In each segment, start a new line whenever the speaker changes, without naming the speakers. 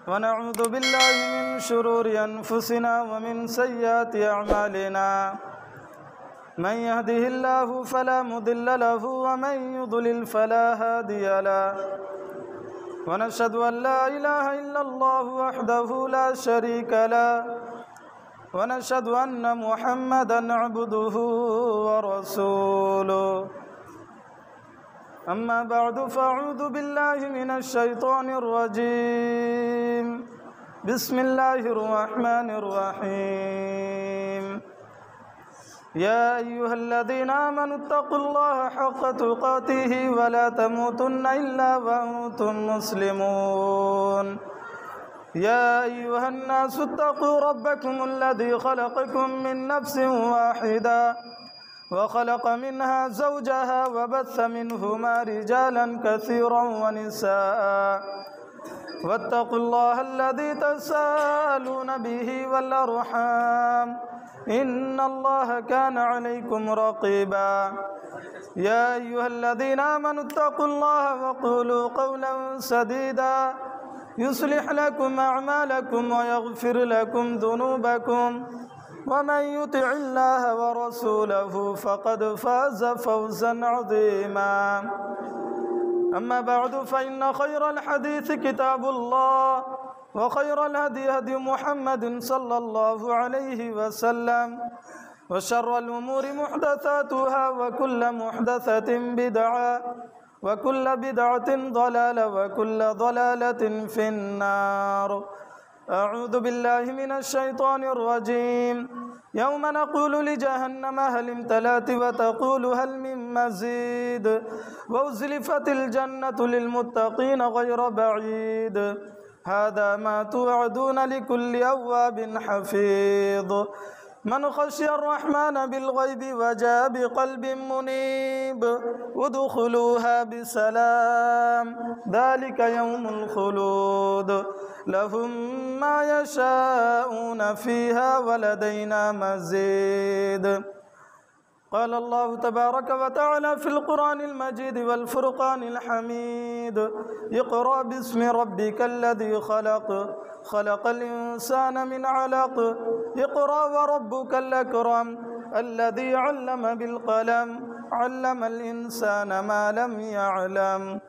ونعوذ بالله من شرور أنفسنا ومن سيئات أعمالنا من يهده الله فلا مضل له ومن يضلل فلا هادي له ونشهد أن لا إله إلا الله وحده لا شريك له ونشهد أن محمدًا عبده ورسوله أما بعد فأعوذ بالله من الشيطان الرجيم بسم الله الرحمن الرحيم يا أيها الذين آمنوا اتقوا الله حق تقاته ولا تموتن إلا وأنتم مسلمون يا أيها الناس اتقوا ربكم الذي خلقكم من نفس واحدة وخلق منها زوجها وبث منهما رجالا كثيرا ونساء واتقوا الله الذي تساءلون به والأرحام إن الله كان عليكم رقيبا يا أيها الذين آمنوا اتقوا الله وقولوا قولا سديدا يصلح لكم أعمالكم ويغفر لكم ذنوبكم ومن يطع الله ورسوله فقد فاز فوزا عظيما أما بعد فإن خير الحديث كتاب الله وخير الهدي هدي محمد صلى الله عليه وسلم وشر الأمور محدثاتها وكل محدثة بدعة وكل بدعة ضلالة وكل ضلالة في النار أعوذ بالله من الشيطان الرجيم يوم نقول لجهنم هل امتلأت وتقول هل من مزيد وأزلفت الجنة للمتقين غير بعيد هذا ما توعدون لكل أواب حفيظ من خشي الرحمن بالغيب وجاء بقلب منيب ادخلوها بسلام ذلك يوم الخلود لهم ما يشاءون فيها ولدينا مزيد قال الله تبارك وتعالى في القرآن المجيد والفرقان الحميد اقرأ باسم ربك الذي خلق خلق الإنسان من علق اقرأ وربك الأكرم الذي علم بالقلم علم الإنسان ما لم يعلم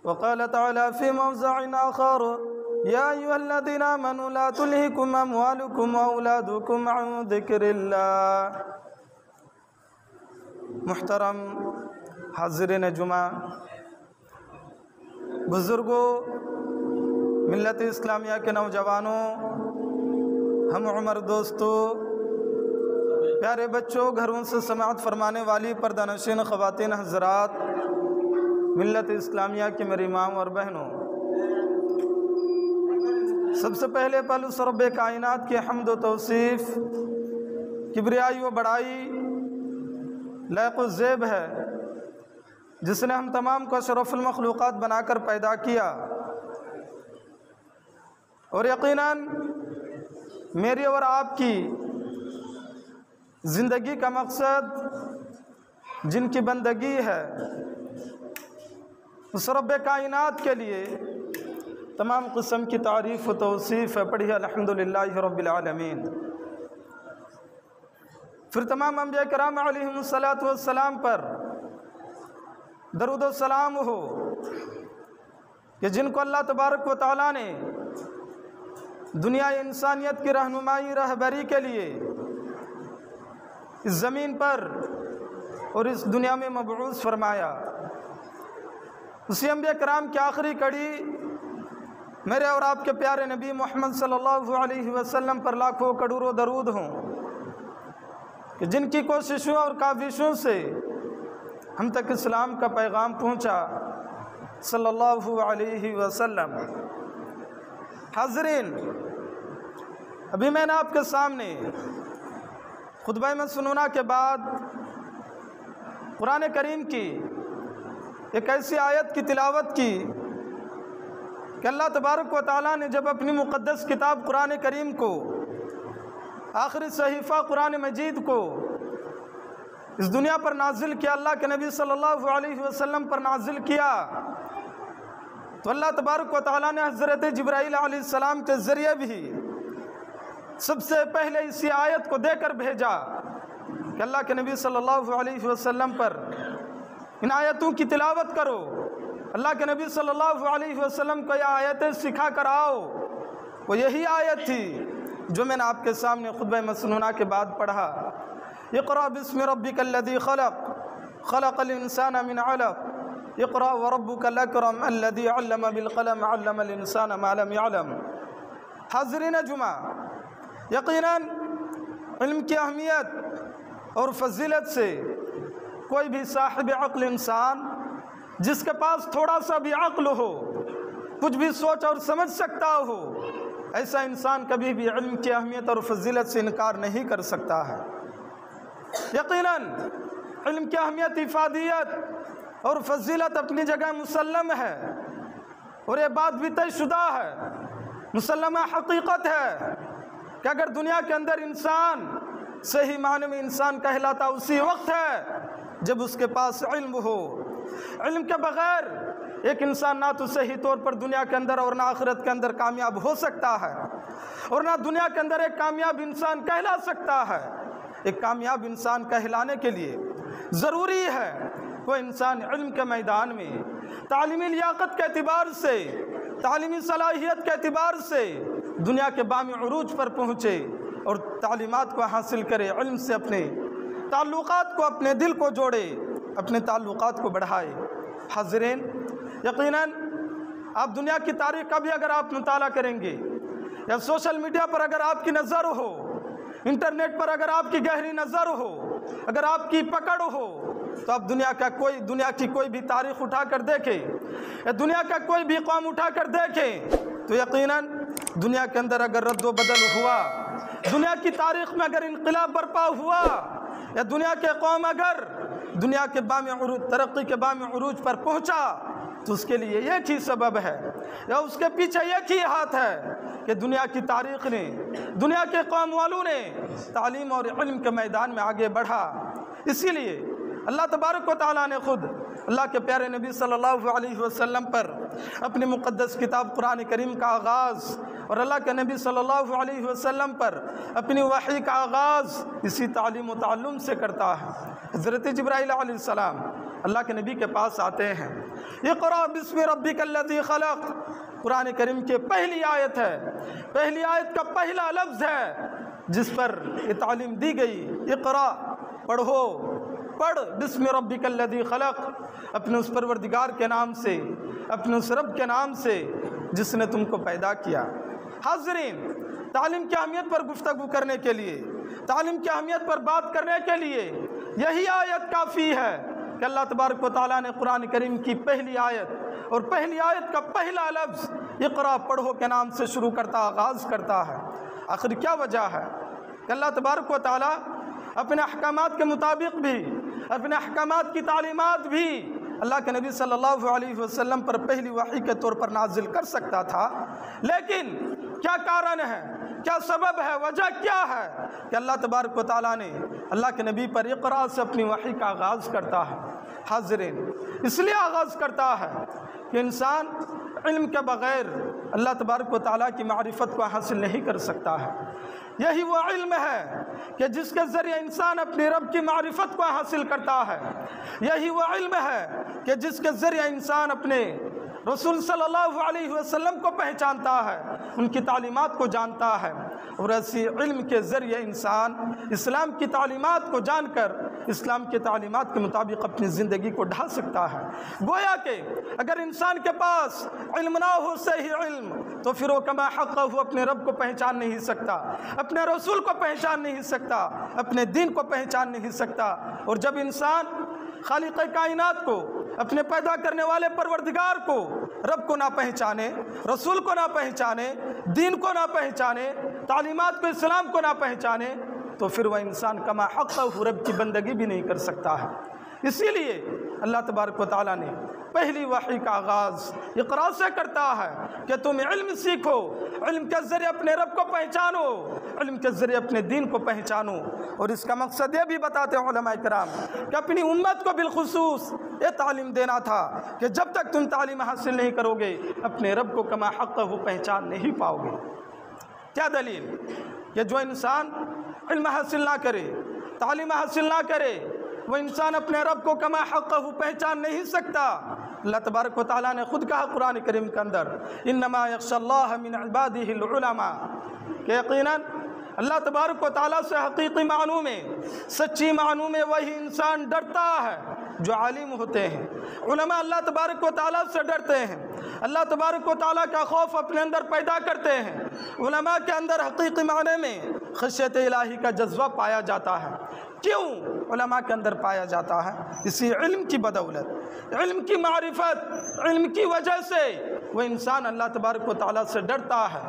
وقال تعالى في موضع آخر يا أيها الذين آمنوا لا تلهكم أموالكم وأولادكم عن ذكر الله محترم حاضرین جمعہ، بزرگوں، ملت اسلامیہ کے نوجوانوں، ہم عمر دوستوں، پیارے بچوں، گھروں سے سماعت فرمانے والی پردہ نشین خواتین حضرات، ملت اسلامیہ کے میری ماں اور بہنوں، سب سے پہلے پہلو رب کائنات کی حمد و توصیف، کبریائی و بڑائی لائق و زیب ہے، جس نے ہم تمام کو اشرف المخلوقات بنا کر پیدا کیا، اور یقیناً میری اور آپ کی زندگی کا مقصد جن کی بندگی ہے، اس رب کائنات کے لیے تمام قسم کی تعریف و توصیف ہے۔ پڑھیے الحمدللہ رب العالمین۔ پھر تمام انبیاء کرام علیہم السلام پر درود و سلام ہو کہ جن کو اللہ تبارک و تعالیٰ نے دنیا انسانیت کی رہنمائی رہبری کے لیے اس زمین پر اور اس دنیا میں مبعوث فرمایا۔ اسی انبیاء کرام کی آخری کڑی میرے اور آپ کے پیارے نبی محمد صلی اللہ علیہ وسلم پر لاکھوں کروڑوں درود ہوں کہ جن کی کوششوں اور کاوشوں سے ہم تک اسلام کا پیغام پہنچا صلی اللہ علیہ وسلم۔ حاضرین، ابھی میں نے آپ کے سامنے خطبہ مسنونہ کے بعد قرآن کریم کی ایک ایسی آیت کی تلاوت کی کہ اللہ تبارک و تعالیٰ نے جب اپنی مقدس کتاب قرآن کریم کو، آخری صحیفہ قرآن مجید کو اس دنیا پر نازل کیا، اللہ کے نبی صلی اللہ علیہ وسلم پر نازل کیا، تو اللہ تبارک و تعالیٰ نے حضرت جبرائیل علیہ السلام کے ذریعے بھی سب سے پہلے اسی آیت کو دے کر بھیجا کہ اللہ کے نبی صلی اللہ علیہ وسلم پر ان آیتوں کی تلاوت کرو۔ اللہ کے نبی صلی اللہ علیہ وسلم کو یہ آیتیں سکھا کر آؤ۔ وہ یہی آیت تھی جو میں نے آپ کے سامنے خطبہ مسنونہ کے بعد پڑھا، اقرأ بسم ربک الذی خلق خلق الانسان من علق اقرأ وربک الاکرم الذی علم بالقلم علم الانسان ما لم يعلم۔ حاضرین جمعہ، یقیناً علم کی اہمیت اور فضیلت سے کوئی بھی صاحب عقل انسان جس کے پاس تھوڑا سا بھی عقل ہو، کچھ بھی سوچ اور سمجھ سکتا ہو، ایسا انسان کبھی بھی علم کی اہمیت اور فضیلت سے انکار نہیں کر سکتا ہے۔ یقیناً علم کی اہمیت، افادیت اور فضیلت اپنی جگہ مسلم ہے، اور یہ بات بھی طے شدہ ہے، مسلمہ حقیقت ہے کہ اگر دنیا کے اندر انسان صحیح معنی میں انسان کہلاتا اسی وقت ہے جب اس کے پاس علم ہو۔ علم کے بغیر ایک انسان نہ تو صحیح طور پر دنیا کے اندر اور نہ آخرت کے اندر کامیاب ہو سکتا ہے، اور نہ دنیا کے اندر ایک کامیاب انسان کہلا سکتا ہے۔ ایک کامیاب انسان کہلانے کے لیے ضروری ہے وہ انسان علم کے میدان میں تعلیمی لیاقت کے اعتبار سے، تعلیمی صلاحیت کے اعتبار سے دنیا کے بامی عروج پر پہنچے اور تعلیمات کو حاصل کرے، علم سے اپنے تعلقات کو، اپنے دل کو جوڑے، اپنے تعلقات کو بڑھائے۔ حاضرین، یقیناً آپ دنیا کی تاریخ کا بھی اگر آپ مطالعہ کریں گے، یا سوشل میڈیا پر اگر آپ کی نظر ہو، انٹرنیٹ پر اگر آپ کی گہری نظر ہو، اگر آپ کی پکڑ ہو، تو آپ دنیا کی کوئی بھی تاریخ اٹھا کر دیکھیں، یا دنیا کا کوئی بھی قوم اٹھا کر دیکھیں، تو یقیناً دنیا کے اندر اگر رد و بدل ہوا، دنیا کی تاریخ میں اگر انقلاب برپا ہوا، یا دنیا کے قوم اگر دنیا کے ترقی کے بامی عروج پر پہنچا، تو اس کے لیے ایک ہی سبب ہے، یا اس کے پیچھے ایک ہی ہاتھ ہے کہ دنیا کی تاریخ نے، دنیا کے قوم والوں نے تعلیم اور علم کے میدان میں آگے بڑھا۔ اسی لیے اللہ تبارک و تعالیٰ نے خود اللہ کے پیارے نبی صلی اللہ علیہ وسلم پر اپنی مقدس کتاب قرآن کریم کا آغاز، اور اللہ کے نبی صلی اللہ علیہ وسلم پر اپنی وحی کا آغاز اسی تعلیم و تعلم سے کرتا ہے۔ حضرت جبرائیل علیہ السلام اللہ کے نبی کے پاس آتے ہیں، اقرأ بسم ربک الذی خلق، قرآن کریم کی پہلی آیت ہے، پہلی آیت کا پہلا لفظ ہے جس پر یہ تعلیم دی گئی، اقرأ، پڑھو، پڑھ، بسم ربک الذی خلق، اپنے اس پروردگار کے نام سے، اپنے اس رب کے نام سے جس نے تم کو پیدا کیا۔ حاضرین، تعلیم کی اہمیت پر گفتگو کرنے کے لیے، تعلیم کی اہمیت پر بات کرنے کے لیے یہی آیت کافی ہے کہ اللہ تبارک و تعالیٰ نے قرآن کریم کی پہلی آیت، اور پہلی آیت کا پہلا لفظ اقرأ، پڑھو کے نام سے شروع کرتا، آغاز کرتا ہے۔ آخر کیا وجہ ہے کہ اللہ تبارک و تعالیٰ اپنے احکامات کے مطابق بھی، اپنے احکامات کی تعلیمات بھی اللہ کے نبی صلی اللہ علیہ وسلم پر پہلی وحی کے طور پر نازل کر سکتا تھا، لیکن کیا کارن ہے، کیا سبب ہے، وجہ کیا ہے کہ اللہ تبارک و تعالیٰ نے اللہ کے نبی پر اقرأ سے اپنی وحی کا آغاز کرتا ہے؟ حاضرین، اس لیے آغاز کرتا ہے کہ انسان علم کے بغیر اللہ تبارک و تعالیٰ کی معرفت کو حاصل نہیں کر سکتا ہے۔ یہی وہ علم ہے کہ جس کے ذریعے انسان اپنے رب کی معرفت کو حاصل کرتا ہے۔ یہی وہ علم ہے کہ جس کے ذریعے انسان اپنے رسول صلی اللہ علیہ وسلم کو پہچانتا ہے، ان کی تعلیمات کو جانتا ہے، اور ایسی علم کے ذریعے انسان اسلام کی تعلیمات کو جان کر اسلام کی تعلیمات کے مطابق اپنی زندگی کو ڈھال سکتا ہے۔ گویا کہ اگر انسان کے پاس علم نہ ہو، صحیح علم، تو پھر وہ کما حق ہو اپنے رب کو پہچان نہیں سکتا، اپنے رسول کو پہچان نہیں سکتا، اپنے دین کو پہچان نہیں سکتا۔ اور جب انسان خالق کائنات کو، اپنے پیدا کرنے والے پروردگار کو، رب کو نہ پہچانے، رسول کو نہ پہچانے، دین کو نہ پہچانے، تعلیمات کو، اسلام کو نہ پہچانے، تو پھر وہ انسان کما حق رب کی بندگی بھی نہیں کر سکتا ہے۔ اسی لیے اللہ تبارک و تعالیٰ نے پہلی وحی کا آغاز اقرا سے کرتا ہے کہ تم علم سیکھو، علم کے ذریعے اپنے رب کو پہچانو، علم کے ذریعے اپنے دین کو پہچانو۔ اور اس کا مقصد یہ بھی بتاتے ہیں علماء کرام کہ اپنی امت کو بالخصوص یہ تعلیم دینا تھا کہ جب تک تم تعلیم حاصل نہیں کرو گے اپنے رب کو کما حق وہ پہچان نہیں پاؤ گے۔ کیا دلیل کہ جو انسان علم حاصل نہ کرے، تعلیم حاصل نہ کرے، وہ انسان اپنے رب کو کما حقہ پہچان نہیں سکتا۔ اللہ تبارک و تعالیٰ نے خود کہا قرآن کریم کے اندر انما یخشی اللہ من عبادہ العلماء، کہ یقیناً اللہ تبارک و تعالیٰ سے حقیقی معنوں میں، سچی معنوں میں وہی انسان ڈرتا ہے جو عالم ہوتے ہیں۔ علماء اللہ تبارک و تعالیٰ سے ڈرتے ہیں، اللہ تبارک و تعالیٰ کا خوف اپنے اندر پیدا کرتے ہیں۔ علماء کے اندر حقیقی معنی میں خشیت الہی کا جذبہ پایا جاتا ہے۔ کیوں علماء کے اندر پایا جاتا ہے؟ اسی علم کی بدولت، علم کی معرفت، علم کی وجہ سے وہ انسان اللہ تبارک و تعالیٰ سے ڈرتا ہے۔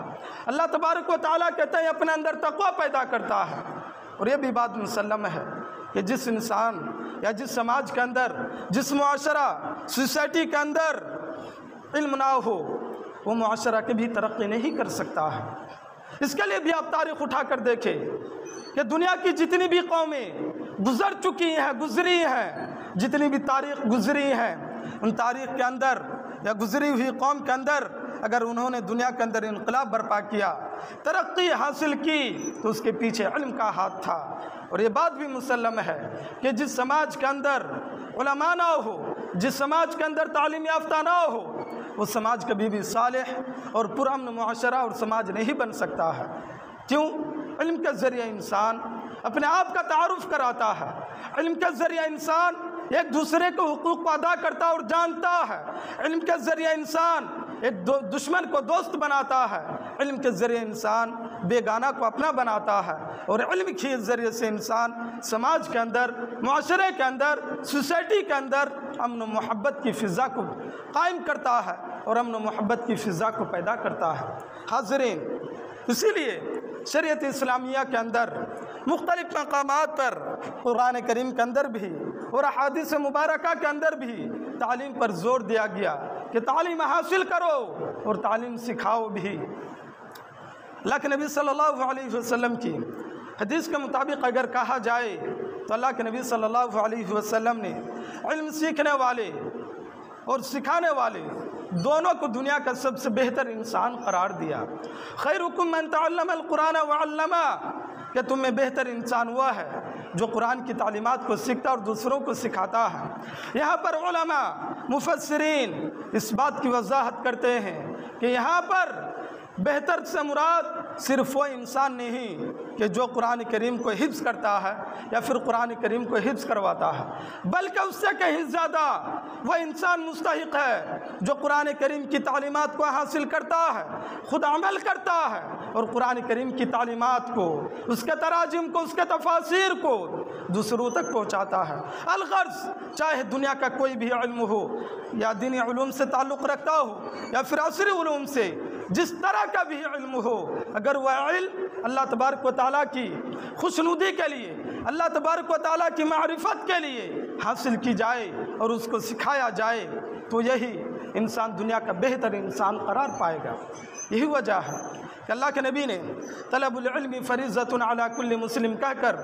اللہ تبارک و تعالیٰ کہتے ہیں اپنے اندر تقوی پیدا کرتا ہے۔ اور یہ بھی بات مسلم ہے کہ جس انسان یا جس سماج کے اندر، جس معاشرہ، سوسائٹی کے اندر علم نہ ہو وہ معاشرہ کبھی ترقی نہیں کر سکتا ہے۔ اس کے لیے بھی آپ تاریخ اٹھا کر دیکھیں کہ دنیا کی جتنی بھی قومیں گزر چکی ہیں، گزری ہیں، جتنی بھی تاریخ گزری ہیں، ان تاریخ کے اندر یا گزری ہوئی قوم کے اندر اگر انہوں نے دنیا کے اندر انقلاب برپا کیا، ترقی حاصل کی، تو اس کے پیچھے علم کا ہاتھ تھا۔ اور یہ بات بھی مسلم ہے کہ جس سماج کے اندر علماء نہ ہو، جس سماج کے اندر تعلیم یافتہ نہ ہو، وہ سماج کبھی بھی صالح اور پرامن معاشرہ اور سماج نہیں بن سکتا ہے۔ کیوں؟ علم کے ذریعے انسان اپنے آپ کا تعارف کراتا ہے، علم کے ذریعے انسان ایک دوسرے کو حقوق کو ادا کرتا اور جانتا ہے، علم کے ذریعے انسان ایک دشمن کو دوست بناتا ہے، علم کے ذریعے انسان بیگانہ کو اپنا بناتا ہے، اور علم کے ذریعے سے انسان سماج کے اندر، معاشرے کے اندر، سوسائٹی کے اندر امن و محبت کی فضا کو قائم کرتا ہے اور امن و محبت کی فضا کو پیدا کرتا ہے۔ حاضرین، اسی لیے شریعت اسلامیہ کے اندر مختلف مقامات پر قرآن کریم کے اندر بھی اور احادیث مبارکہ کے اندر بھی تعلیم پر زور دیا گیا کہ تعلیم حاصل کرو اور تعلیم سکھاؤ بھی۔ اللہ کے نبی صلی اللہ علیہ وسلم کی حدیث کے مطابق اگر کہا جائے تو اللہ کے نبی صلی اللہ علیہ وسلم نے علم سیکھنے والے اور سکھانے والے دونوں کو دنیا کا سب سے بہتر انسان قرار دیا۔ خیرکم من تعلم القرآن وعلمہ، کہ تم میں بہتر انسان ہوا ہے جو قرآن کی تعلیمات کو سیکھتا اور دوسروں کو سکھاتا ہے۔ یہاں پر علماء مفسرین اس بات کی وضاحت کرتے ہیں کہ یہاں پر بہتر سے مراد صرف وہ انسان نہیں کہ جو قرآن کریم کو حفظ کرتا ہے یا پھر قرآن کریم کو حفظ کرواتا ہے، بلکہ اس سے کہیں زیادہ وہ انسان مستحق ہے جو قرآن کریم کی تعلیمات کو حاصل کرتا ہے، خود عمل کرتا ہے اور قرآن کریم کی تعلیمات کو، اس کے تراجم کو، اس کے تفاسیر کو دوسروں تک پہنچاتا ہے۔ الغرض چاہے دنیا کا کوئی بھی علم ہو یا دینی علوم سے تعلق رکھتا ہو یا پھر عصری علوم سے، جس طرح کا بھی علم ہو، اگر وہ علم اللہ تبارک و تعالیٰ کی خوشنودی کے لیے، اللہ تبارک و تعالیٰ کی معرفت کے لیے حاصل کی جائے اور اس کو سکھایا جائے تو یہی انسان دنیا کا بہتر انسان قرار پائے گا۔ یہی وجہ ہے کہ اللہ کے نبی نے طلب العلم فریضۃ علی کل مسلم کہہ کر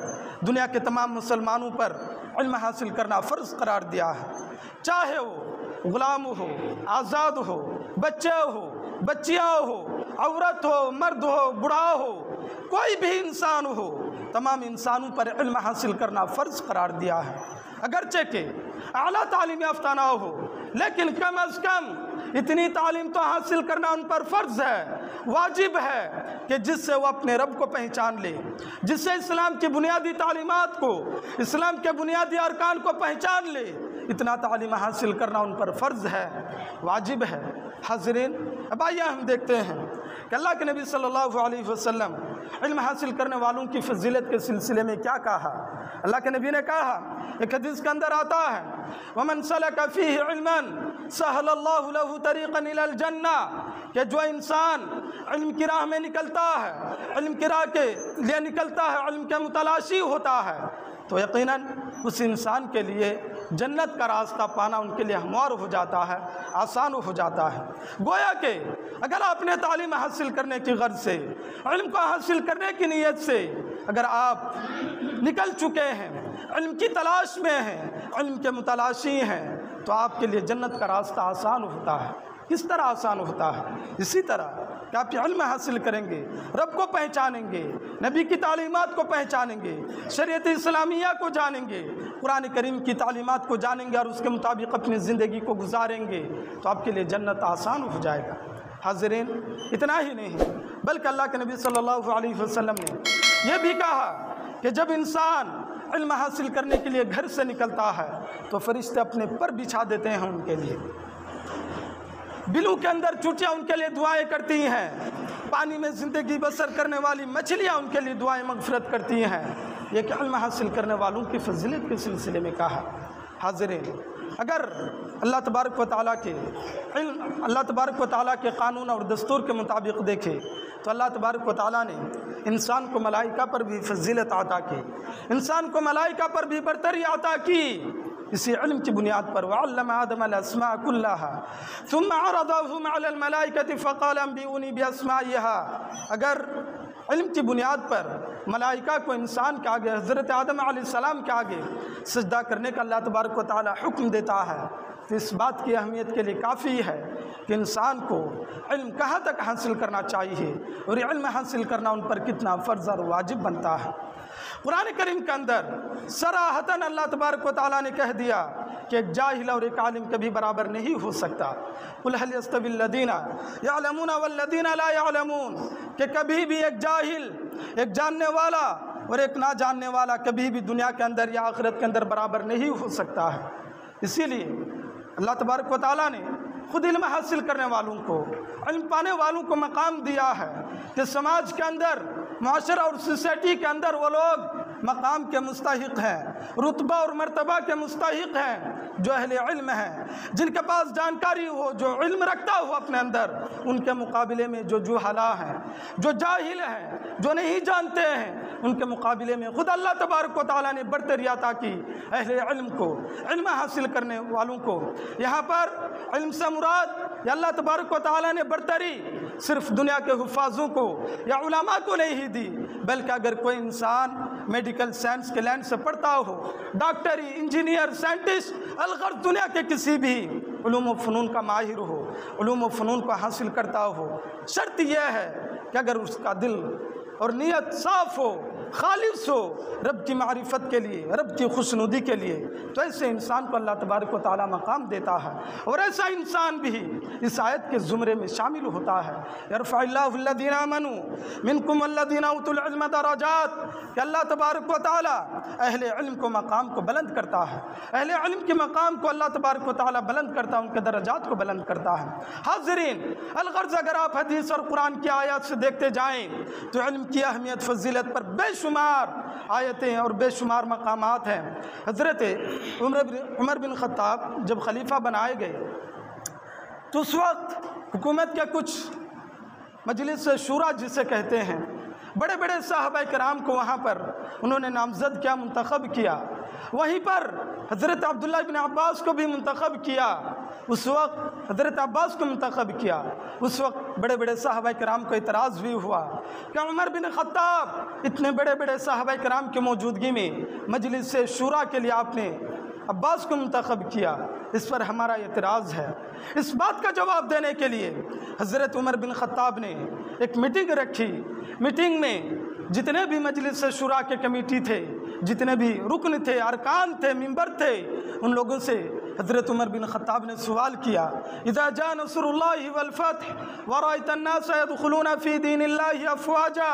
دنیا کے تمام مسلمانوں پر علم حاصل کرنا فرض قرار دیا ہے، چاہے وہ غلام ہو، آزاد ہو، بچے ہو، بچیاں ہو، عورت ہو، مرد ہو، بوڑھا ہو، کوئی بھی انسان ہو، تمام انسانوں پر علم حاصل کرنا فرض قرار دیا ہے۔ اگرچہ کہ اعلیٰ تعلیم یافتہ نہ ہو، لیکن کم از کم اتنی تعلیم تو حاصل کرنا ان پر فرض ہے، واجب ہے کہ جس سے وہ اپنے رب کو پہچان لے، جس سے اسلام کی بنیادی تعلیمات کو، اسلام کے بنیادی ارکان کو پہچان لے، اتنا تعلیم حاصل کرنا ان پر فرض ہے، واجب ہے۔ حاضرین، اب آئیے ہم دیکھتے ہیں کہ اللہ کے نبی صلی اللہ علیہ وسلم علم حاصل کرنے والوں کی فضیلت کے سلسلے میں کیا کہا۔ اللہ کے نبی نے کہا، ایک حدیث کے اندر آتا ہے وَمَنْ سَلَكَ فِيهِ عِلْمًا سَهَلَ اللَّهُ لَهُ طَرِيقًا إِلَى الْجَنَّةِ، کہ جو انسان علم کی راہ میں نکلتا ہے، علم کی راہ کے لیے نکلتا ہے، علم کے متلاشی ہوتا ہے، تو یقیناً اس انسان کے لیے جنت کا راستہ پانا ان کے لیے ہموار ہو جاتا ہے، آسان ہو جاتا ہے۔ گویا کہ اگر آپ نے تعلیم حاصل کرنے کی غرض سے، علم کو حاصل کرنے کی نیت سے اگر آپ نکل چکے ہیں، علم کی تلاش میں ہیں، علم کے متلاشی ہیں، تو آپ کے لیے جنت کا راستہ آسان ہوتا ہے۔ کس طرح آسان ہوتا ہے؟ اسی طرح کہ آپ علم حاصل کریں گے، رب کو پہچانیں گے، نبی کی تعلیمات کو پہچانیں گے، شریعت اسلامیہ کو جانیں گے، قرآن کریم کی تعلیمات کو جانیں گے اور اس کے مطابق اپنی زندگی کو گزاریں گے، تو آپ کے لیے جنت آسان ہو جائے گا۔ حاضرین، اتنا ہی نہیں بلکہ اللہ کے نبی صلی اللہ علیہ وسلم نے یہ بھی کہا کہ جب انسان علم حاصل کرنے کے لیے گھر سے نکلتا ہے تو فرشتے اپنے پر بچھا دیتے ہیں ان کے لیے، بلوں کے اندر چوٹیاں ان کے لیے دعائیں کرتی ہیں، پانی میں زندگی بسر کرنے والی مچھلیاں ان کے لیے دعائیں مغفرت کرتی ہیں۔ یہ کہ علم حاصل کرنے والوں کی فضیلت کے سلسلے میں کہا۔ حاضرین، اگر اللہ تبارک و تعالیٰ کے قانون اور دستور کے مطابق دیکھے تو اللہ تبارک و تعالیٰ نے انسان کو ملائکہ پر بھی فضیلت عطا کی، انسان کو ملائکہ پر بھی برتری عطا کی، اسی علم کی بنیاد پر وعلم آدم الاسماء كلها ثم عرضهم على الملائكة فقال انبئوني باسمائها۔ اگر علم کی بنیاد پر ملائکہ کو انسان کے آگے، حضرت آدم علیہ السلام کے آگے سجدہ کرنے کا اللہ تبارک و تعالی حکم دیتا ہے تو اس بات کی اہمیت کے لیے کافی ہے کہ انسان کو علم کہاں تک حاصل کرنا چاہیے اور علم حاصل کرنا ان پر کتنا فرض اور واجب بنتا ہے۔ قرآن کریم کے اندر صراحتاً اللہ تبارک و تعالیٰ نے کہہ دیا کہ ایک جاہل اور ایک عالم کبھی برابر نہیں ہو سکتا۔ قل هل يستوي الذين يعلمون والذين لا يعلمون، کہ کبھی بھی ایک جاہل، ایک جاننے والا اور ایک نہ جاننے والا کبھی بھی دنیا کے اندر یا آخرت کے اندر برابر نہیں ہو سکتا ہے۔ اسی لیے اللہ تبارک و تعالیٰ نے خود علم حاصل کرنے والوں کو، علم پانے والوں کو مقام دیا ہے کہ سماج کے اندر، معاشرہ اور سوسائٹی کے اندر وہ لوگ مقام کے مستحق ہیں، رتبہ اور مرتبہ کے مستحق ہیں جو اہل علم ہیں، جن کے پاس جانکاری ہو، جو علم رکھتا ہو اپنے اندر۔ ان کے مقابلے میں جو جہلا ہیں، جو جاہل ہیں، جو نہیں جانتے ہیں، ان کے مقابلے میں خود اللہ تبارک و تعالیٰ نے برتری عطا کی اہل علم کو، علم حاصل کرنے والوں کو۔ یہاں پر علم سے مراد یا اللہ تبارک و تعالیٰ نے برتری صرف دنیا کے حفاظوں کو یا علماء کو نہیں دی، بلکہ اگر کوئی انسان میڈیکل سائنس کے لائن سے پڑھتا ہو، ڈاکٹری، انجینئر، سائنٹسٹ، الغرض دنیا کے کسی بھی علوم و فنون کا ماہر ہو، علوم و فنون کو حاصل کرتا ہو، شرط یہ ہے کہ اگر اس کا دل اور نیت صاف ہو، خالص ہو، رب کی معرفت کے لیے، رب کی خوشنودی کے لیے، تو ایسے انسان کو اللہ تبارک و تعالیٰ مقام دیتا ہے، اور ایسا انسان بھی اس آیت کے زمرے میں شامل ہوتا ہے۔ یرفع اللہ الذین آمنوا منکم والذین اوتوا العلم درجات، کہ اللہ تبارک و تعالیٰ اہل علم کو مقام کو بلند کرتا ہے، اہل علم کے مقام کو اللہ تبارک و تعالیٰ بلند کرتا ہے، ان کے درجات کو بلند کرتا ہے۔ حاضرین، الغرض اگر آپ حدیث اور قرآن کی آیات سے دیکھتے جائیں تو علم کی اہمیت، فضیلت پر بے شمار آیتیں اور بے شمار مقامات ہیں۔ حضرت عمر بن خطاب جب خلیفہ بنائے گئے تو اس وقت حکومت کے کچھ مجلس شورا جسے کہتے ہیں، بڑے بڑے صحابہ کرام کو وہاں پر انہوں نے نامزد کیا، منتخب کیا۔ وہیں پر حضرت عبداللہ بن عباس کو بھی منتخب کیا، اس وقت حضرت عباس کو منتخب کیا۔ اس وقت بڑے بڑے صحابہ کرام کو اعتراض بھی ہوا کہ عمر بن خطاب اتنے بڑے بڑے صحابہ کرام کی موجودگی میں مجلس شورا کے لیے آپ نے عباس کو منتخب کیا، اس پر ہمارا اعتراض ہے۔ اس بات کا جواب دینے کے لیے حضرت عمر بن خطاب نے ایک میٹنگ رکھی۔ میٹنگ میں جتنے بھی مجلس شورا کے کمیٹی تھے، جتنے بھی رکن تھے، ارکان تھے، ممبر تھے، ان لوگوں سے حضرت عمر بن خطاب نے سوال کیا، اذا جاء نصر اللہ والفتح ورأيت الناس يدخلون في دين الله افواجا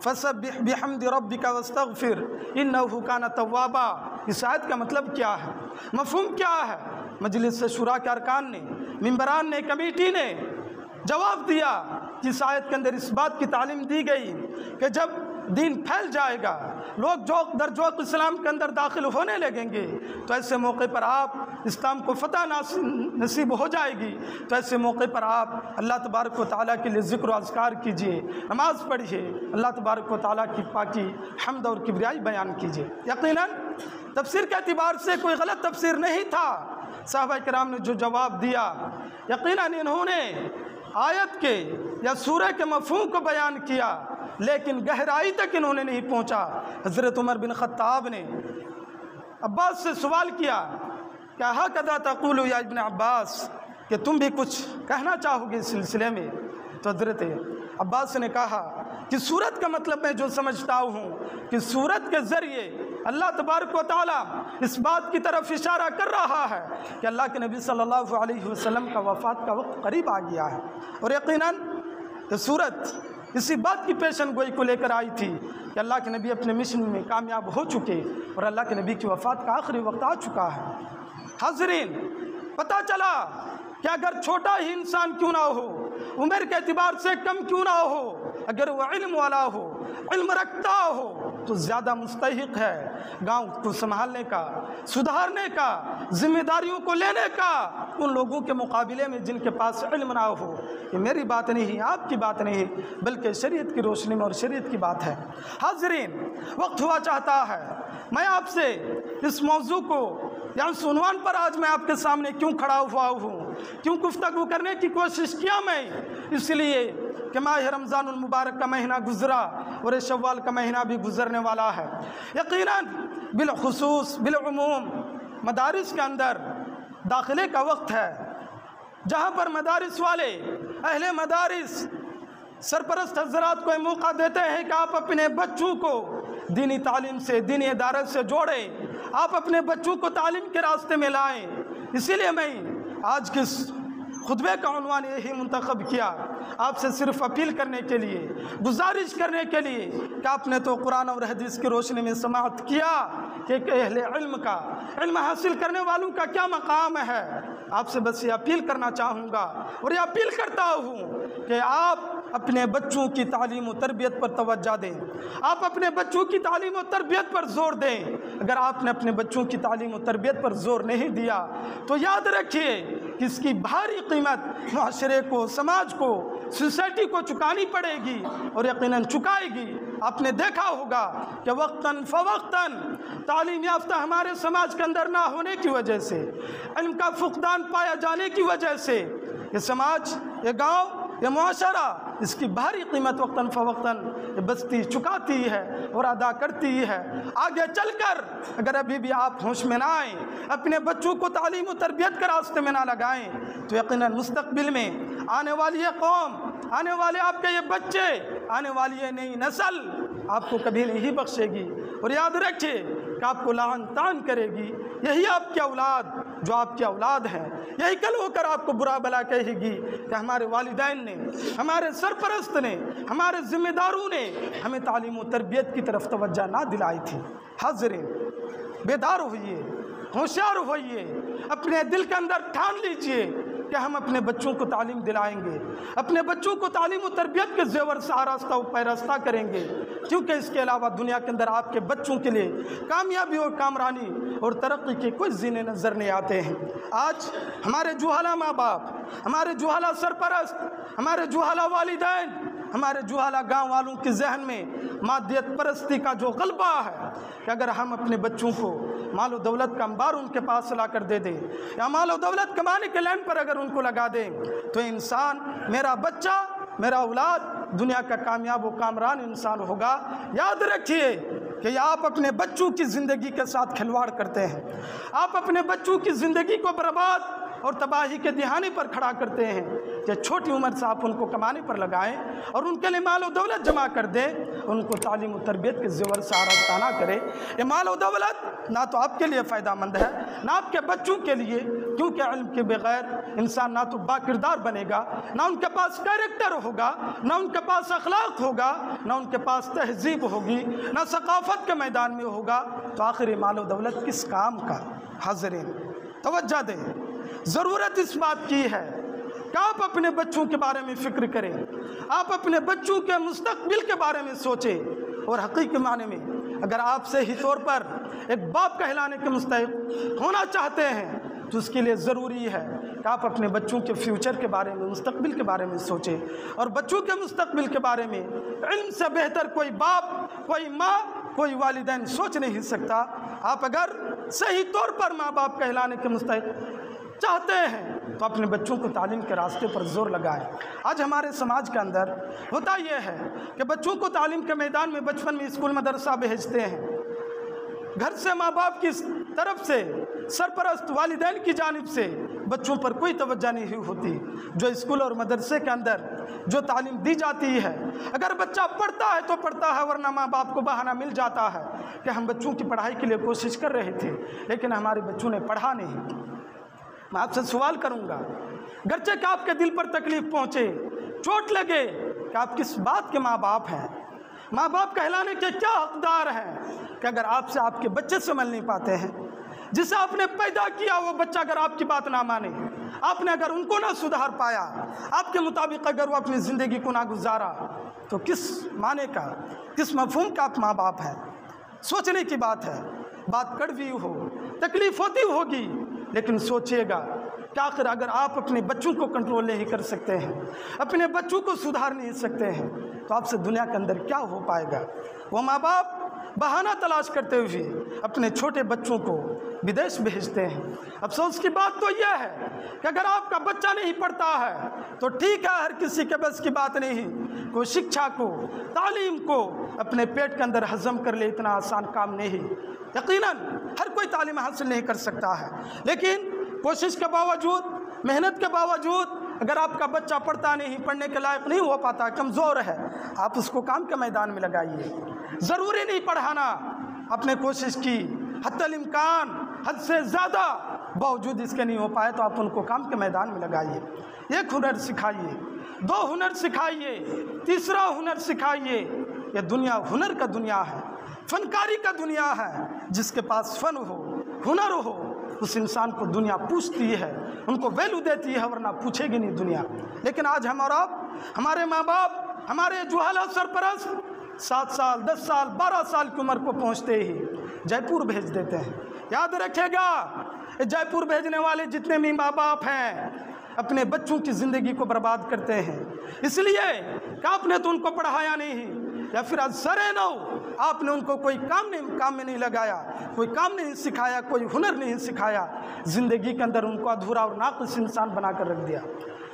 فسبح بحمد ربك واستغفر انه كان توابا۔ اس آیت کا مطلب کیا ہے، مفہوم کیا ہے؟ مجلس شورا کے ارکان نے، ممبران نے، کمیٹی نے جواب دیا کہ اس آیت کے اندر اس بات کی تعلیم دی گئی کہ جب دین پھیل جائے گا، لوگ جوق در جوق اسلام کے اندر داخل ہونے لگیں گے تو ایسے موقع پر آپ اسلام کو فتح نصیب ہو جائے گی، تو ایسے موقع پر آپ اللہ تبارک و تعالیٰ کے لیے ذکر و اذکار کیجئے، نماز پڑھیے، اللہ تبارک و تعالیٰ کی پاکی حمد اور کبریائی بیان کیجئے۔ یقیناً تفسیر کے اعتبار سے کوئی غلط تفسیر نہیں تھا صحابہ کرام نے جو جواب دیا، یقیناً انہوں نے آیت کے یا سورہ کے مفہوم کو بیان کیا، لیکن گہرائی تک انہوں نے نہیں پہنچا۔ حضرت عمر بن خطاب نے عباس سے سوال کیا کہ ہکذا تقول یا ابن عباس، کہ تم بھی کچھ کہنا چاہو گے اس سلسلے میں؟ تو حضرت عباس نے کہا کہ سورت کا مطلب میں جو سمجھتا ہوں کہ سورت کے ذریعے اللہ تبارک و تعالیٰ اس بات کی طرف اشارہ کر رہا ہے کہ اللہ کے نبی صلی اللہ علیہ وسلم کا وفات کا وقت قریب آ گیا ہے، اور یقیناً یہ سورت اسی بات کی پیشن گوئی کو لے کر آئی تھی کہ اللہ کے نبی اپنے مشن میں کامیاب ہو چکے اور اللہ کے نبی کی وفات کا آخری وقت آ چکا ہے۔ حاضرین، پتہ چلا کہ اگر چھوٹا ہی انسان کیوں نہ ہو، عمر کے اعتبار سے کم کیوں نہ ہو، اگر وہ علم والا ہو، علم رکھتا ہو، تو زیادہ مستحق ہے گاؤں کو سنبھالنے کا، سدھارنے کا، ذمہ داریوں کو لینے کا ان لوگوں کے مقابلے میں جن کے پاس علم نہ ہو۔ یہ میری بات نہیں، آپ کی بات نہیں، بلکہ شریعت کی روشنی میں اور شریعت کی بات ہے۔ حاضرین، وقت ہوا چاہتا ہے میں آپ سے اس موضوع کو یا اس عنوان پر آج میں آپ کے سامنے کیوں کھڑا ہوا ہوں، کیوں گفتگو کرنے کی کوشش کیا میں، اس لیے کہ ماہ رمضان المبارک کا مہینہ گزرا اور شوال کا مہینہ بھی گزرنے والا ہے۔ یقیناً بالخصوص بالعموم مدارس کے اندر داخلے کا وقت ہے، جہاں پر مدارس والے اہل مدارس سرپرست حضرات کو یہ موقع دیتے ہیں کہ آپ اپنے بچوں کو دینی تعلیم سے، دینی ادارے سے جوڑیں، آپ اپنے بچوں کو تعلیم کے راستے میں لائیں۔ اسی لیے میں آج کے خطبے کا عنوان یہی منتخب کیا، آپ سے صرف اپیل کرنے کے لیے، گزارش کرنے کے لیے کہ آپ نے تو قرآن اور حدیث کی روشنی میں سماعت کیا کہ ایک اہل علم کا، علم حاصل کرنے والوں کا کیا مقام ہے۔ آپ سے بس یہ اپیل کرنا چاہوں گا اور یہ اپیل کرتا ہوں کہ آپ اپنے بچوں کی تعلیم و تربیت پر توجہ دیں، آپ اپنے بچوں کی تعلیم و تربیت پر زور دیں۔ اگر آپ نے اپنے بچوں کی تعلیم و تربیت پر زور نہیں دیا تو یاد رکھیے کہ اس کی بھاری قیمت معاشرے کو، سماج کو، سوسائٹی کو چکانی پڑے گی، اور یقیناً چکائے گی۔ آپ نے دیکھا ہوگا کہ وقتاً فوقتاً تعلیم یافتہ ہمارے سماج کے اندر نہ ہونے کی وجہ سے، علم کا فقدان پایا جانے کی وجہ سے یہ سماج، یہ گاؤں، یہ معاشرہ اس کی بھاری قیمت وقتاً فوقتاً بستی چکاتی ہے اور ادا کرتی ہے۔ آگے چل کر اگر ابھی بھی آپ ہوش میں نہ آئیں، اپنے بچوں کو تعلیم و تربیت کے راستے میں نہ لگائیں، تو یقیناً مستقبل میں آنے والی یہ قوم، آنے والے آپ کے یہ بچے، آنے والی یہ نئی نسل آپ کو کبھی نہیں بخشے گی، اور یاد رکھیے کہ آپ کو لعن طعن کرے گی۔ یہی آپ کی اولاد جو آپ کی اولاد ہے، یہی کل ہو کر آپ کو برا بلا کہے گی کہ ہمارے والدین نے، ہمارے سرپرست نے، ہمارے ذمہ داروں نے ہمیں تعلیم و تربیت کی طرف توجہ نہ دلائی تھی۔ حاضرین، بیدار ہوئیے، ہوشیار ہوئیے، اپنے دل کے اندر ٹھان لیجئے کہ ہم اپنے بچوں کو تعلیم دلائیں گے، اپنے بچوں کو تعلیم و تربیت کے زیور سے آراستہ و پیراستہ کریں گے، کیونکہ اس کے علاوہ دنیا کے اندر آپ کے بچوں کے لیے کامیابی اور کامرانی اور ترقی کے کوئی زینے نظر نہیں آتے ہیں۔ آج ہمارے جوہلا ماں باپ، ہمارے جوہلا سرپرست، ہمارے جوہلا والدین، ہمارے جوہلا گاؤں والوں کے ذہن میں مادیت پرستی کا جو غلبہ ہے کہ اگر ہم اپنے بچوں کو مال و دولت کا انبار ان کے پاس لا کر دے دیں، یا مال و دولت کمانے کے لائن پر اگر ان کو لگا دیں، تو انسان، میرا بچہ، میرا اولاد دنیا کا کامیاب و کامران انسان ہوگا۔ یاد رکھیے کہ آپ اپنے بچوں کی زندگی کے ساتھ کھلواڑ کرتے ہیں، آپ اپنے بچوں کی زندگی کو برباد اور تباہی کے دہانے پر کھڑا کرتے ہیں کہ چھوٹی عمر سے آپ ان کو کمانے پر لگائیں اور ان کے لیے مال و دولت جمع کر دیں، ان کو تعلیم و تربیت کے زیور سے آراستہ نہ کریں۔ یہ مال و دولت نہ تو آپ کے لیے فائدہ مند ہے، نہ آپ کے بچوں کے لیے، کیونکہ علم کے بغیر انسان نہ تو با کردار بنے گا، نہ ان کے پاس کیریکٹر ہوگا، نہ ان کے پاس اخلاق ہوگا، نہ ان کے پاس تہذیب ہوگی، نہ ثقافت کے میدان میں ہوگا، تو آخر مال و دولت کس کام کا؟ حاضرین، توجہ دیں، ضرورت اس بات کی ہے کہ آپ اپنے بچوں کے بارے میں فکر کریں، آپ اپنے بچوں کے مستقبل کے بارے میں سوچیں، اور حقیقی معنی میں اگر آپ صحیح طور پر ایک باپ کہلانے کے مستحق ہونا چاہتے ہیں تو اس کے لیے ضروری ہے کہ آپ اپنے بچوں کے فیوچر کے بارے میں، مستقبل کے بارے میں سوچیں، اور بچوں کے مستقبل کے بارے میں علم سے بہتر کوئی باپ، کوئی ماں، کوئی والدین سوچ نہیں سکتا۔ آپ اگر صحیح طور پر ماں باپ کہلانے کے مستحق چاہتے ہیں تو اپنے بچوں کو تعلیم کے راستے پر زور لگائیں۔ آج ہمارے سماج کے اندر ہوتا یہ ہے کہ بچوں کو تعلیم کے میدان میں بچپن میں اسکول مدرسہ بھیجتے ہیں، گھر سے ماں باپ کی طرف سے، سرپرست والدین کی جانب سے بچوں پر کوئی توجہ نہیں ہوتی۔ جو اسکول اور مدرسے کے اندر جو تعلیم دی جاتی ہے، اگر بچہ پڑھتا ہے تو پڑھتا ہے، ورنہ ماں باپ کو بہانہ مل جاتا ہے کہ ہم بچوں کی پڑھائی کے لیے کوشش کر رہے تھے لیکن ہمارے بچوں نے پڑھا نہیں۔ میں آپ سے سوال کروں گا، گرچہ کہ آپ کے دل پر تکلیف پہنچے، چوٹ لگے، کہ آپ کس بات کے ماں باپ ہیں؟ ماں باپ کہلانے کے کیا حقدار ہیں کہ اگر آپ سے آپ کے بچے سنبھل نہیں پاتے ہیں؟ جسے آپ نے پیدا کیا وہ بچہ اگر آپ کی بات نہ مانے، آپ نے اگر ان کو نہ سدھار پایا، آپ کے مطابق اگر وہ اپنی زندگی کو نہ گزارا، تو کس معنی کا، کس مفہوم کا آپ ماں باپ ہیں؟ سوچنے کی بات ہے۔ بات کڑوی ہو، تکلیف ہوتی ہوگی، لیکن سوچئے گا کہ آخر اگر آپ اپنے بچوں کو کنٹرول نہیں کر سکتے ہیں، اپنے بچوں کو سدھار نہیں سکتے ہیں، تو آپ سے دنیا کے اندر کیا ہو پائے گا؟ وہ ماں باپ بہانہ تلاش کرتے ہوئے اپنے چھوٹے بچوں کو بدیش بھیجتے ہیں۔ افسوس کی بات تو یہ ہے کہ اگر آپ کا بچہ نہیں پڑھتا ہے تو ٹھیک ہے، ہر کسی کے بس کی بات نہیں، کوئی شکشا کو، تعلیم کو اپنے پیٹ کے اندر ہضم کر لے، اتنا آسان کام نہیں۔ یقیناً ہر کوئی تعلیم حاصل نہیں کر سکتا ہے، لیکن کوشش کے باوجود، محنت کے باوجود اگر آپ کا بچہ پڑھتا نہیں، پڑھنے کے لائق نہیں ہو پاتا، کمزور ہے، آپ اس کو کام کے میدان میں لگائیے۔ ضروری نہیں پڑھانا، آپ نے کوشش کی، حتی الامکان، حد سے زیادہ، باوجود اس کے نہیں ہو پائے تو آپ ان کو کام کے میدان میں لگائیے۔ ایک ہنر سکھائیے، دو ہنر سکھائیے، تیسرا ہنر سکھائیے۔ یہ دنیا ہنر کا دنیا ہے، فنکاری کا دنیا ہے۔ جس کے پاس فن ہو، ہنر ہو، اس انسان کو دنیا پوچھتی ہے، ان کو ویلو دیتی ہے، ورنہ پوچھے گی نہیں دنیا۔ لیکن آج ہم اور آپ، ہمارے ماں باپ، ہمارے جوہل سرپرست 7 سال، 10 سال، 12 سال کی عمر کو پہنچتے ہی جے پور بھیج دیتے ہیں۔ یاد رکھے گا، جے پور بھیجنے والے جتنے بھی ماں باپ ہیں اپنے بچوں کی زندگی کو برباد کرتے ہیں، اس لیے کہ آپ نے تو ان کو پڑھایا نہیں، یا پھر از سر نو آپ نے ان کو کوئی کام میں نہیں لگایا، کوئی کام نہیں سکھایا، کوئی ہنر نہیں سکھایا، زندگی کے اندر ان کو ادھورا اور ناقص انسان بنا کر رکھ دیا۔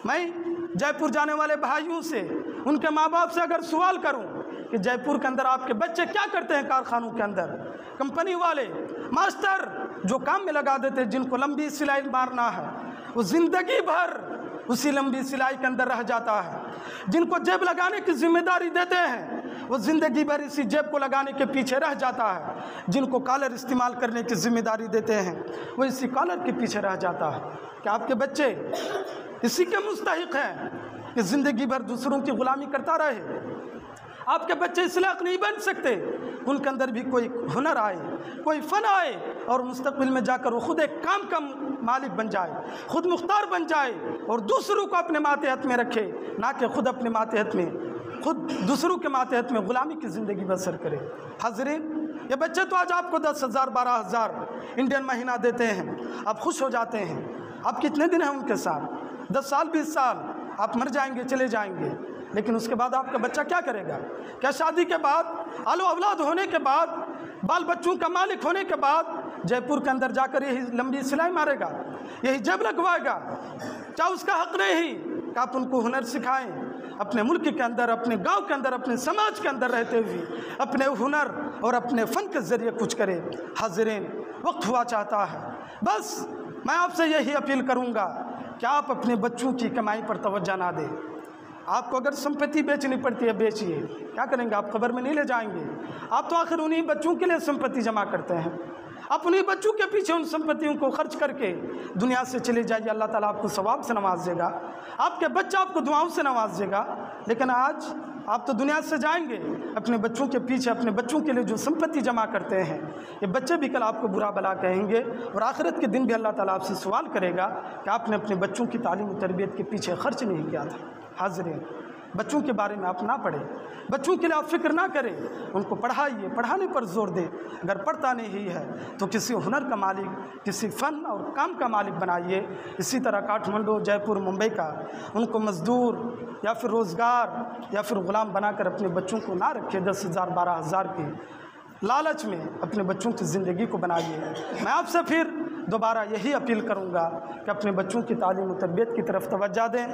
میں جے پور جانے والے بھائیوں سے، ان کے ماں باپ سے اگر سوال کروں کہ جے پور کے اندر آپ کے بچے کیا کرتے ہیں، کارخانوں کے اندر کمپنی والے ماسٹر جو کام میں لگا دیتے، جن کو لمبی سلائی مارنا ہے، وہ زندگی بھر اسی لمبی سلائی کے اندر رہ جاتا ہے۔ جن کو جیب لگانے کی ذمہ داری دیتے ہیں، وہ زندگی بھر اسی جیب کو لگانے کے پیچھے رہ جاتا ہے۔ جن کو کالر استعمال کرنے کی ذمہ داری دیتے ہیں، وہ اسی کالر کے پیچھے رہ جاتا ہے۔ کیا آپ کے بچے اسی کے مستحق ہیں کہ زندگی بھر دوسروں کی غلامی کرتا رہے؟ آپ کے بچے اس لائق نہیں بن سکتے، ان کے اندر بھی کوئی ہنر آئے، کوئی فن آئے، اور مستقبل میں جا کر وہ خود ایک کام کا مالک بن جائے، خود مختار بن جائے، اور دوسروں کو اپنے ماتحت میں رکھے، نہ کہ خود اپنے ماتحت میں، خود دوسروں کے ماتحت میں غلامی کی زندگی بسر کرے۔ حاضرین، یہ بچے تو آج آپ کو 10,000 12,000 انڈین مہینہ دیتے ہیں، آپ خوش ہو جاتے ہیں۔ آپ کتنے دن ہیں ان کے ساتھ؟ 10 سال 20 سال، آپ مر جائیں گے، چلے جائیں گے، لیکن اس کے بعد آپ کا بچہ کیا کرے گا؟ کیا شادی کے بعد، آل و اولاد ہونے کے بعد، بال بچوں کا مالک ہونے کے بعد جے پور کے اندر جا کر یہی لمبی سلائی مارے گا، یہی جیب لگوائے گا؟ کیا اس کا حق نہیں کہ آپ ان کو ہنر سکھائیں؟ اپنے ملک کے اندر، اپنے گاؤں کے اندر، اپنے سماج کے اندر رہتے ہوئے اپنے ہنر اور اپنے فن کے ذریعے کچھ کرے۔ حاضرین، وقت ہوا چاہتا ہے، بس میں آپ سے یہی اپیل کروں گا کہ آپ اپنے بچوں کی کمائی پر توجہ نہ دیں۔ آپ کو اگر سمپتی بیچنی پڑتی ہے، بیچیے، کیا کریں گے؟ آپ قبر میں نہیں لے جائیں گے؟ آپ تو آخر انہی بچوں کے لیے سمپتی جمع کرتے ہیں، آپ انہی بچوں کے پیچھے ان سمپتیوں کو خرچ کر کے دنیا سے چلے جائیے، اللہ تعالیٰ آپ کو ثواب سے نواز دے گا، آپ کے بچہ آپ کو دعاؤں سے نواز دے گا۔ لیکن آج آپ تو دنیا سے جائیں گے، اپنے بچوں کے پیچھے، اپنے بچوں کے لیے جو سمپتی جمع کرتے ہیں، یہ بچے بھی کل آپ کو برا بلا کہیں گے، اور آخرت کے دن بھی اللہ تعالیٰ آپ سے سوال کرے گا کہ آپ نے اپنے بچوں کی تعلیم و تربیت کے پیچھے خرچ نہیں کیا تھا۔ حاضرین، بچوں کے بارے میں آپ نہ پڑھیں، بچوں کے لیے آپ فکر نہ کریں، ان کو پڑھائیے، پڑھانے پر زور دیں۔ اگر پڑھتا نہیں ہے تو کسی ہنر کا مالک، کسی فن اور کام کا مالک بنائیے۔ اسی طرح کاٹھمنڈو، جے پور، ممبئی کا ان کو مزدور یا پھر روزگار یا پھر غلام بنا کر اپنے بچوں کو نہ رکھے 10,000 12,000 کی لالچ میں اپنے بچوں کی زندگی کو بنائیے۔ میں آپ سے پھر دوبارہ یہی اپیل کروں گا کہ اپنے بچوں کی تعلیم و تربیت کی طرف توجہ دیں۔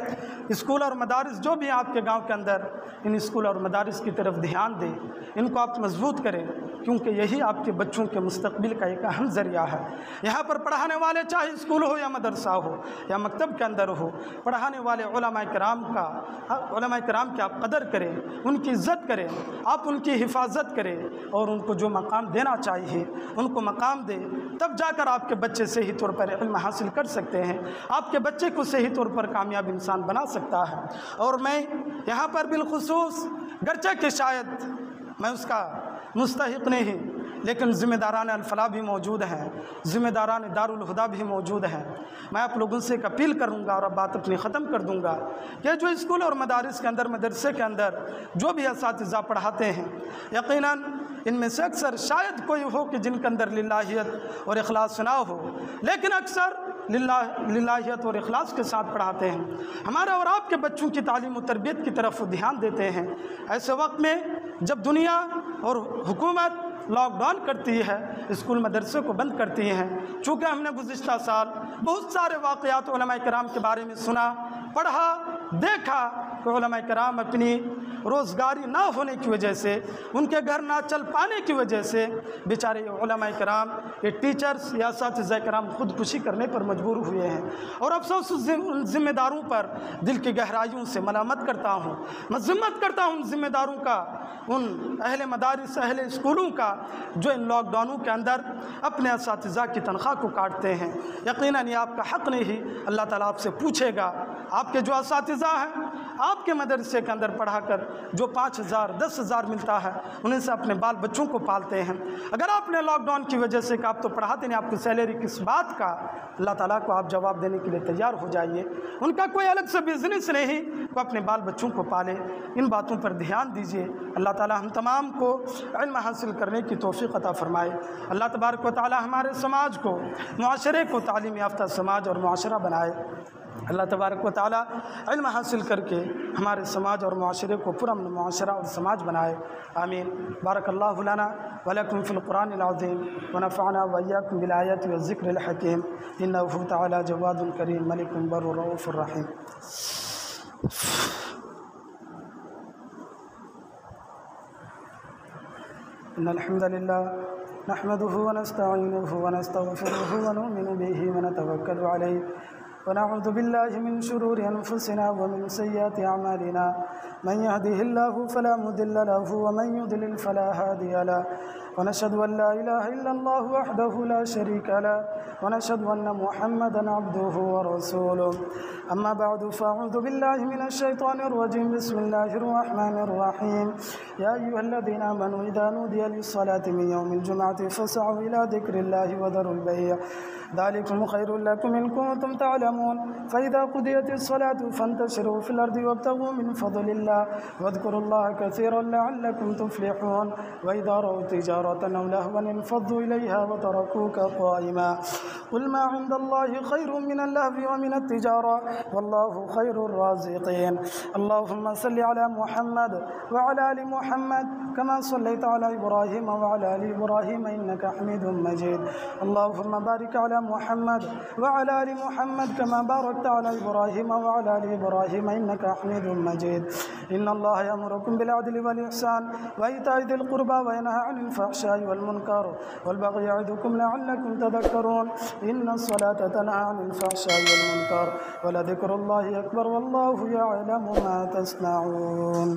اسکول اور مدارس جو بھی ہیں آپ کے گاؤں کے اندر، ان اسکول اور مدارس کی طرف دھیان دیں، ان کو آپ مضبوط کریں، کیونکہ یہی آپ کے بچوں کے مستقبل کا ایک اہم ذریعہ ہے۔ یہاں پر پڑھانے والے چاہے اسکول ہو یا مدرسہ ہو یا مکتب کے اندر ہو، پڑھانے والے علماء کرام کی آپ قدر کریں، ان کی عزت کریں، آپ ان کی حفاظت کریں اور ان کو جو مقام دینا چاہیے ان کو مقام دیں، تب جا کر آپ کے بچے صحیح طور پر علم حاصل کر سکتے ہیں، آپ کے بچے کو صحیح طور پر کامیاب انسان بنا سکتا ہے۔ اور میں یہاں پر بالخصوص گرچہ کہ شاید میں اس کا مستحق نہیں، لیکن ذمہ داران الفلاح بھی موجود ہیں، ذمہ داران دارالہدیٰ بھی موجود ہیں۔ میں آپ لوگوں سے ایک اپیل کروں گا اور اب بات اپنی ختم کر دوں گا کہ جو اسکول اور مدارس کے اندر، مدرسے کے اندر جو بھی اساتذہ پڑھاتے ہیں، یقیناً ان میں سے اکثر شاید کوئی ہو کہ جن کے اندر للہیت اور اخلاص نہ ہو، لیکن اکثر للہیت اور اخلاص کے ساتھ پڑھاتے ہیں، ہمارے اور آپ کے بچوں کی تعلیم و تربیت کی طرف دھیان دیتے ہیں۔ ایسے وقت میں جب دنیا اور حکومت لاک ڈاؤن کرتی ہے، اسکول مدرسے کو بند کرتی ہیں، چونکہ ہم نے گزشتہ سال بہت سارے واقعات علماء کرام کے بارے میں سنا، پڑھا، دیکھا کہ علماء کرام اپنی روزگاری نہ ہونے کی وجہ سے، ان کے گھر نہ چل پانے کی وجہ سے بیچارے علماء کرام، یہ ٹیچرز یا اساتذہ کرام خودکشی کرنے پر مجبور ہوئے ہیں۔ اور افسوس ان ذمہ داروں پر دل کی گہرائیوں سے ملامت کرتا ہوں، مذمت کرتا ہوں ان ذمہ داروں کا، ان اہل مدارس، اہل اسکولوں کا جو ان لاک ڈاؤنوں کے اندر اپنے اساتذہ کی تنخواہ کو کاٹتے ہیں۔ یقیناً یہ آپ کا حق نہیں، اللہ تعالیٰ آپ سے پوچھے گا۔ آپ کے جو اساتذہ ہیں، آپ کے مدرسے کے اندر پڑھا کر جو 5,000 10,000 ملتا ہے، انہیں سے اپنے بال بچوں کو پالتے ہیں۔ اگر آپ نے لاک ڈاؤن کی وجہ سے کہ آپ تو پڑھاتے نہیں، آپ کی سیلری کس بات کا، اللہ تعالیٰ کو آپ جواب دینے کے لیے تیار ہو جائیے۔ ان کا کوئی الگ سے بزنس نہیں کہ اپنے بال بچوں کو پالے۔ ان باتوں پر دھیان دیجیے۔ اللہ تعالیٰ ہم تمام کو علم حاصل کرنے کی توفیق عطا فرمائے۔ اللہ تبارک و تعالیٰ ہمارے سماج کو، معاشرے کو تعلیم یافتہ سماج اور معاشرہ بنائے۔ اللہ تبارک و تعالیٰ علم حاصل کر کے ہمارے سماج اور معاشرے کو پرامن معاشرہ اور سماج بنائے، آمین۔ بارک اللہ لنا ولکم فی القرآن العظیم ونفعنا وإیاکم بالآیات والذکر الحکیم، انہ تعالیٰ جواد کریم ملک بر رؤوف الرحیم۔ ان الحمد للہ نحمده ونستعینه ونستغفره ونؤمن به ونتوکل علیہ ونعوذ بالله من شرور أنفسنا ومن سيئات أعمالنا من يهده الله فلا مضل له ومن يضلل فلا هادي له ونشهد أن لا إله إلا الله وحده لا شريك له ونشهد أن محمدا عبده ورسوله أما بعد فأعوذ بالله من الشيطان الرجيم بسم الله الرحمن الرحيم يا أيها الذين آمنوا إذا نودي للصلاة من يوم الجمعة فاسعوا إلى ذكر الله وذروا البيع ذلكم خير لكم إن كنتم تعلمون فإذا قضيت الصلاة فانتشروا في الأرض وابتغوا من فضل الله واذكروا الله كثيرا لعلكم تفلحون وإذا رأوا تجارة أو لهوا انفضوا إليها وتركوك قائما قل ما عند الله خير من اللهو ومن التجارة والله خير الرازقين اللهم صل على محمد وعلى آل محمد كما صليت على إبراهيم وعلى آل إبراهيم إنك حميد مجيد اللهم بارك على محمد وعلى آل محمد كما باركت على إبراهيم وعلى آل إبراهيم إنك حميد مجيد إن الله يأمركم بالعدل والإحسان وإيتاء ذي القربى وينهى عن الفحشاء والمنكر والبغي يعظكم لعلكم تذكرون إن الصلاة تنهى عن الفحشاء والمنكر ولذكر الله أكبر والله يعلم ما تصنعون